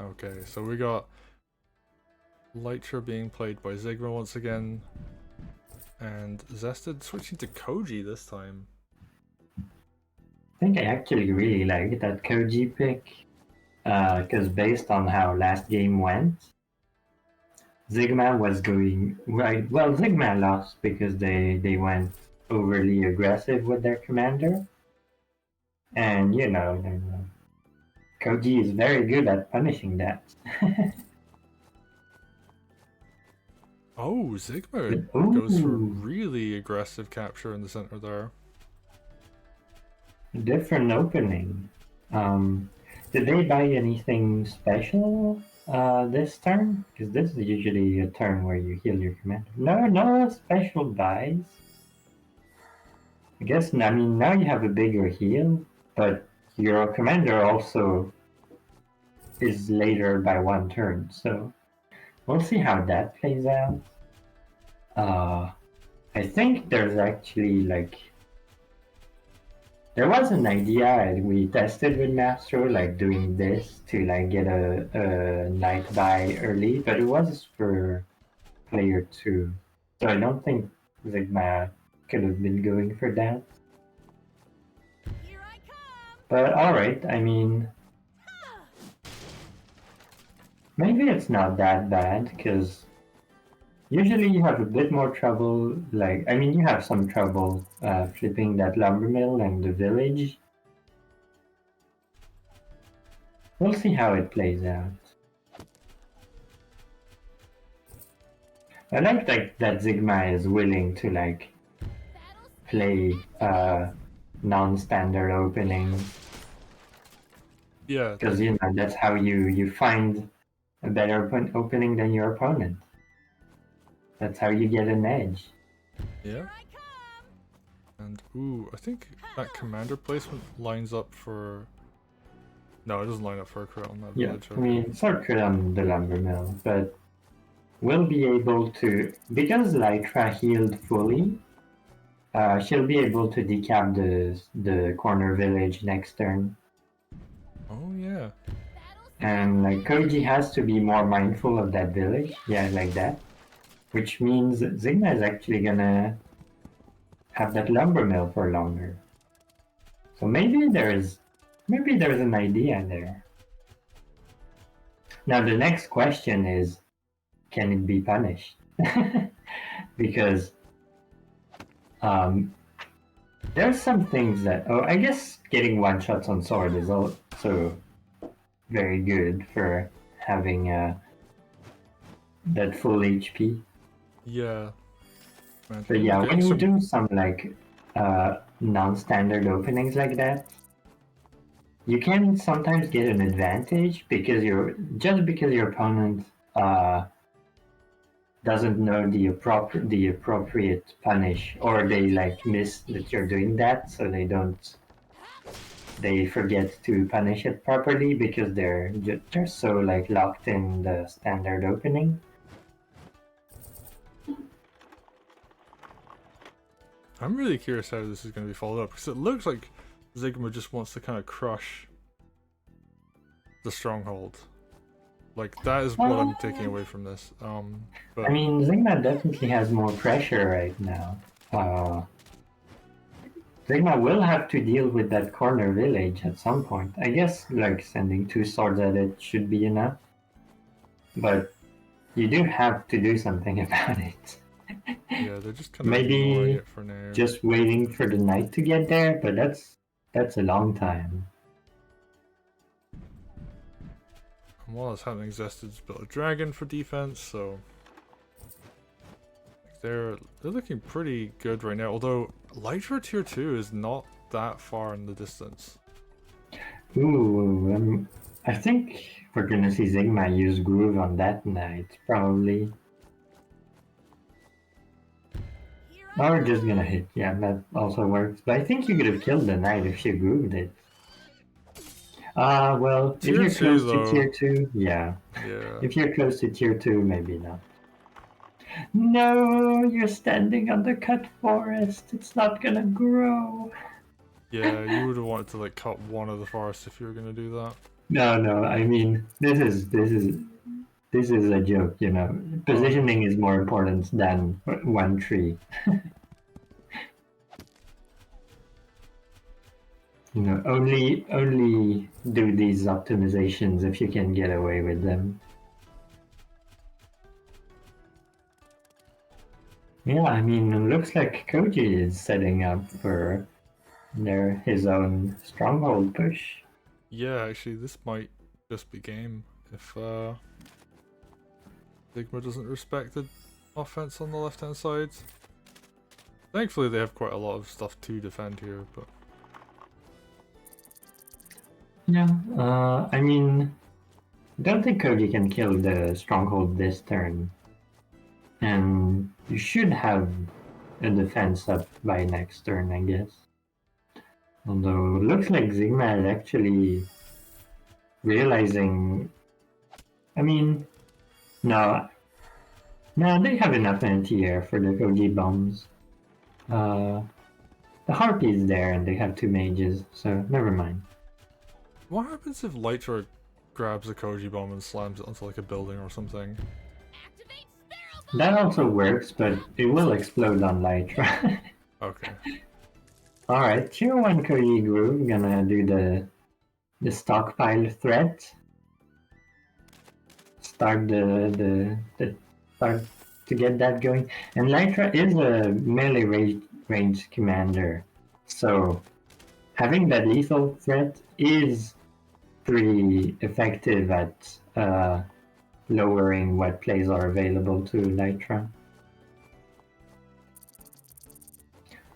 Okay, so we got Lytra being played by Z1GMA once again, and Zested switching to Koji this time. I think I actually really like that Koji pick, because based on how last game went, Z1GMA was going right. Well, Z1GMA lost because they went overly aggressive with their commander, and Koji is very good at punishing that. Oh, Z1GMA Ooh. goes for really aggressive capture in the center there. Different opening. Did they buy anything special this turn? Because this is usually a turn where you heal your commander. No special buys. I guess, I mean, now you have a bigger heal, but your commander also is later by one turn, so we'll see how that plays out. I think there's actually like there was an idea we tested with Mastro, like doing this to like get a night buy early, but it was for player 2, so I don't think Z1GMA could have been going for that. But alright, I mean, maybe it's not that bad, because usually you have a bit more trouble, like, I mean, you have some trouble flipping that lumber mill and the village. We'll see how it plays out. I like that Z1GMA is willing to, like, play non-standard openings. Yeah. Because, that's how you find a better opening than your opponent. That's how you get an edge. Yeah. And, ooh, I think that commander placement lines up for... No, it doesn't line up for a crit on that village. I mean, it's not crit on the lumber mill, but we'll be able to... Because Lytra healed fully, she'll be able to decap the corner village next turn. Oh, yeah. And, like, Koji has to be more mindful of that village. Yeah, like that. Which means Z1GMA is actually gonna have that lumber mill for longer. So maybe there's an idea there. Now the next question is, can it be punished? Because there's some things that I guess getting one shots on sword is also very good for having that full HP. Yeah. But yeah, when you do some like non-standard openings like that, you can sometimes get an advantage because your opponent doesn't know the appropriate punish, or they like miss that you're doing that, so they forget to punish it properly because they're so like locked in the standard opening. I'm really curious how this is going to be followed up, because it looks like Z1GMA just wants to kind of crush the stronghold. Like, that is what I'm taking away from this. But... I mean, Z1GMA definitely has more pressure right now. Z1GMA will have to deal with that corner village at some point. I guess, like, sending 2 swords at it should be enough. But you do have to do something about it. Yeah, they're just kind of ignoring it for now. Just waiting for the night to get there, but that's a long time. And while that's happening, Zested's built a dragon for defense, so they're looking pretty good right now. Although Lytra tier 2 is not that far in the distance. Ooh, I think we're gonna see Z1GMA use Groove on that night, probably. Or just gonna hit, yeah, that also works. But I think you could have killed the knight if you grooved it. Well, if you're close to tier 2, yeah. If you're close to tier 2, maybe not. No, you're standing on the cut forest. It's not gonna grow. Yeah, you would have wanted to like cut one of the forests if you were gonna do that. No. I mean, this is a joke. You know, Oh, okay. positioning is more important than one tree. You know, only do these optimizations if you can get away with them. Yeah, I mean, it looks like Koji is setting up for his own stronghold push. Yeah, actually, this might just be game if Sigma doesn't respect the offense on the left-hand side. Thankfully, they have quite a lot of stuff to defend here, but Yeah, I mean, don't think Koji can kill the stronghold this turn, and you should have a defense up by next turn, I guess. Although, looks like Sigma is actually realizing. I mean, no, no, they have enough anti-air for the Koji bombs. Uh, the Harpy is there, and they have two mages, so never mind. what happens if Lytra grabs a Koji bomb and slams it onto like a building or something? That also works, but it will explode on Lytra. Okay. Alright, Tier 1 Koji Groove, gonna do the stockpile threat. Start the start to get that going. And Lytra is a melee range commander, so having that lethal threat is pretty effective at lowering what plays are available to Lytra.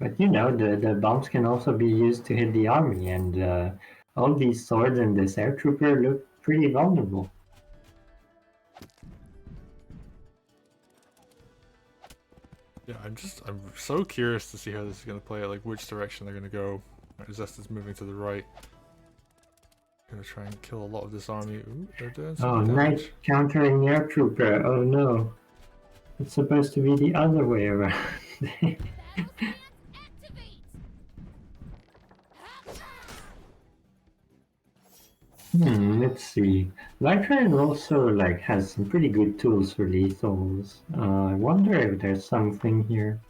But you know, the bombs can also be used to hit the army, and all these swords and this air trooper look pretty vulnerable. Yeah, I'm so curious to see how this is gonna play, like which direction they're gonna go. Zested's moving to the right. Gonna try and kill a lot of this army. Ooh, they're doing Oh, some damage. knight countering air trooper. Oh no. It's supposed to be the other way around. Let's see. Lytra is also like has some pretty good tools for lethals. I wonder if there's something here.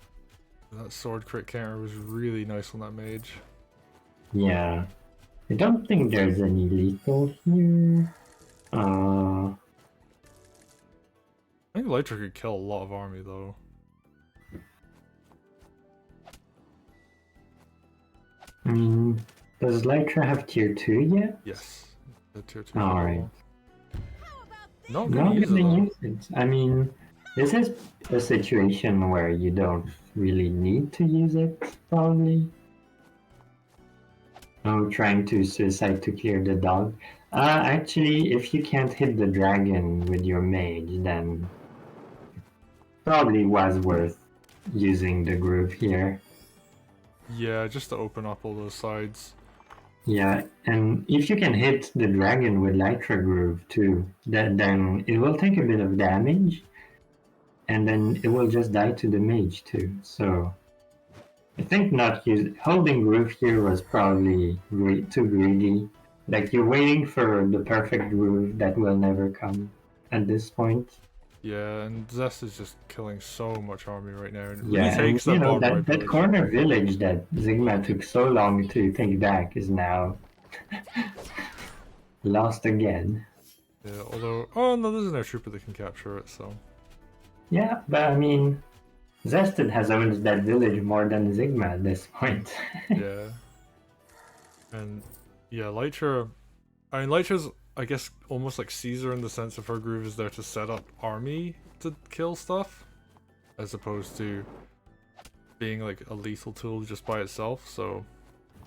That sword crit counter was really nice on that mage. Yeah. I don't think there's any lethal here. I think Lytra could kill a lot of army though. I mean, does Lytra have tier 2 yet? Yes. The tier 2 Alright. Not Not gonna use it gonna though. use it. I mean, this is a situation where you don't really need to use it, probably. Oh, trying to suicide to clear the dog. Actually, if you can't hit the dragon with your mage, then probably was worth using the groove here. Yeah, just to open up all those sides. Yeah, and if you can hit the dragon with Lytra groove too, then it will take a bit of damage, and then it will just die to the mage too. So I think not holding groove here was probably too greedy. Like you're waiting for the perfect groove that will never come at this point. Yeah, and Zest is just killing so much army right now, and it Yeah, and retakes you that know bottom right that village. corner village that Sigma took so long to take back is now lost again. Yeah, although, oh no, there's an air trooper that can capture it, so. Yeah, but I mean, Zested has owned that village more than Sigma at this point. Yeah. And yeah, Lytra, I mean, Lytra's, I guess, almost like Caesar in the sense of her groove is there to set up army to kill stuff, as opposed to being like a lethal tool just by itself, so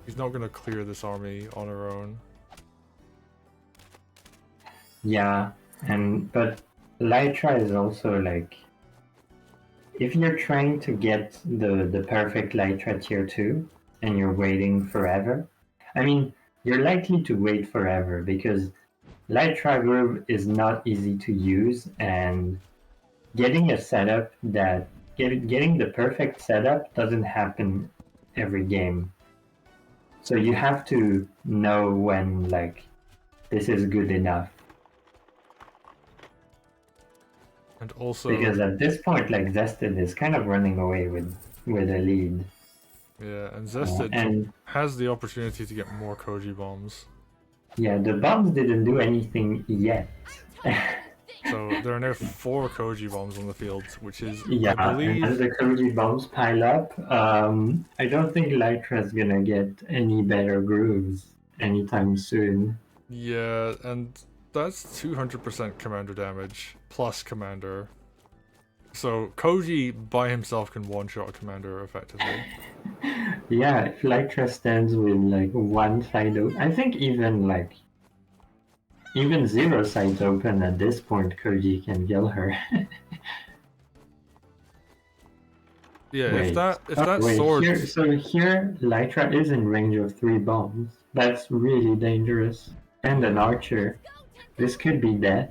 he's not gonna clear this army on her own. Yeah, but Lytra is also like, if you're trying to get the perfect Lytra tier 2 and you're waiting forever, I mean, you're likely to wait forever because Lytra Groove is not easy to use, and getting a setup getting the perfect setup doesn't happen every game. So you have to know when like this is good enough. And also, Because at this point, like Zested is kind of running away with a lead. yeah, and Zested And has the opportunity to get more Koji bombs. yeah, the bombs didn't do anything yet. So there are now 4 Koji bombs on the field, which is, Yeah, I believe, and as the Koji bombs pile up, I don't think Lytra's gonna get any better grooves anytime soon. yeah, and that's 200% commander damage plus commander. So Koji by himself can one-shot a commander effectively. Yeah, if Lytra stands with like one side open, I think even 0 sides open at this point, Koji can kill her. Yeah, Wait. if that Wait, sword, here Lytra is in range of 3 bombs. That's really dangerous. And an archer. This could be death.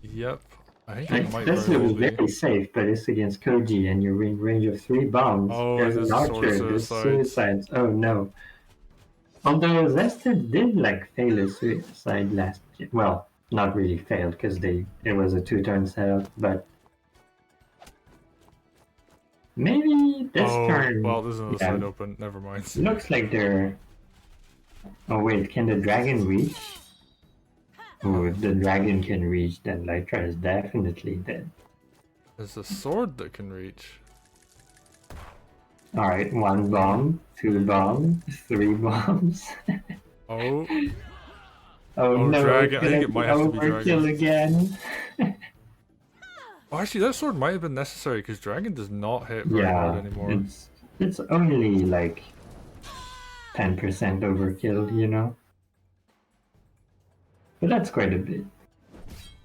yep, I think Like, it might this very well is be. very safe, but it's against Koji and you're in range of 3 bombs. Oh, There's there's an a sword archer, there's suicides. suicides. Oh no. Although Zested did like fail a suicide last year. Well, not really failed because it was a 2-turn setup, but maybe this Oh, turn. well, there's another Yeah, side open. Never mind. looks like they're. Oh wait, can the dragon reach? Oh, if the dragon can reach, then Lytra is definitely dead. There's a sword that can reach. Alright, 1 bomb, 2 bombs, 3 bombs. Oh, Oh no, dragon. it's I gonna think it be might have to be overkill dragon. again. Oh, actually, that sword might have been necessary because dragon does not hit very hard anymore. It's only like 10% overkill, you know? But that's quite a bit.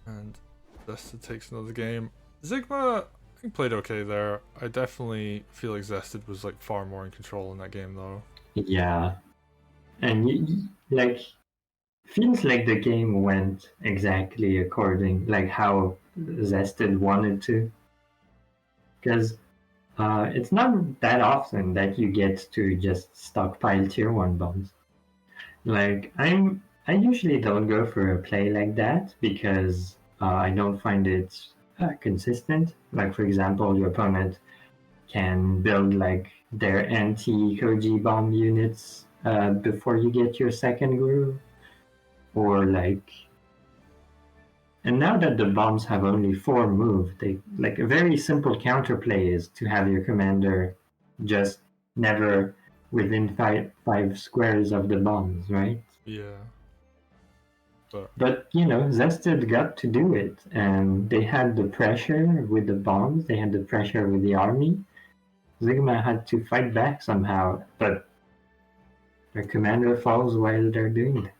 And Zested takes another game. Z1GMA, I think, played okay there. I definitely feel like Zested was like far more in control in that game though. Yeah. And like, feels like the game went exactly according, like how Zested wanted to. Because it's not that often that you get to just stockpile tier 1 bombs. Like, I usually don't go for a play like that because I don't find it consistent. Like, for example, your opponent can build like their anti-Koji bomb units before you get your second groove, or like. And now that the bombs have only 4 move, they like a very simple counterplay is to have your commander just never within five squares of the bombs, right? Yeah. But you know, Zested got to do it, and they had the pressure with the bombs. They had the pressure with the army. Z1GMA had to fight back somehow, but their commander falls while they're doing that.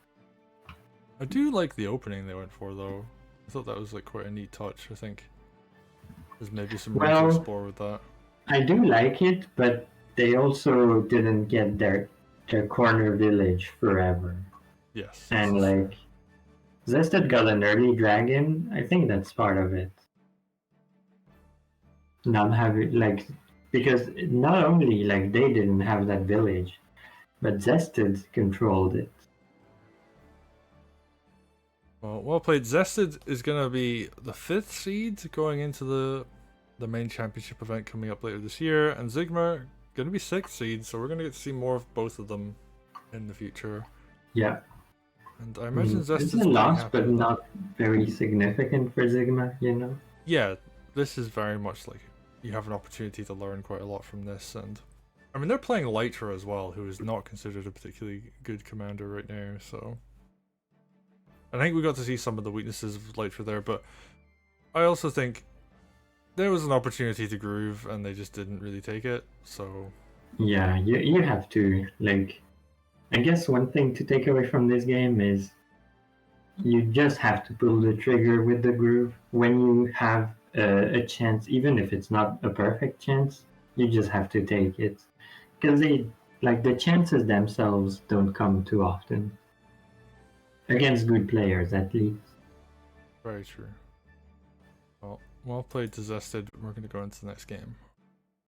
I do like the opening they went for though. I thought that was like quite a neat touch. I think there's maybe some room to explore with that. I do like it, but they also didn't get their corner village forever. Yes. And like Zested got an early dragon. I think that's part of it. Not having like because not only like they didn't have that village, but Zested controlled it. Well played. Zested is gonna be the 5th seed going into the main championship event coming up later this year, and Z1GMA gonna be 6th seed, so we're gonna get to see more of both of them in the future. Yeah. And I imagine Zested's it's a pretty loss, happy but with not very significant for Z1GMA, you know? Yeah, this is very much like you have an opportunity to learn quite a lot from this, and I mean they're playing Lytra as well, who is not considered a particularly good commander right now, so I think we got to see some of the weaknesses of Lytra there, but I also think there was an opportunity to groove and they just didn't really take it, so yeah, you have to like. I guess one thing to take away from this game is you just have to pull the trigger with the groove when you have a chance, even if it's not a perfect chance. You just have to take it because the chances themselves don't come too often against good players, at least. very true. Well played to Zested. We're going to go into the next game.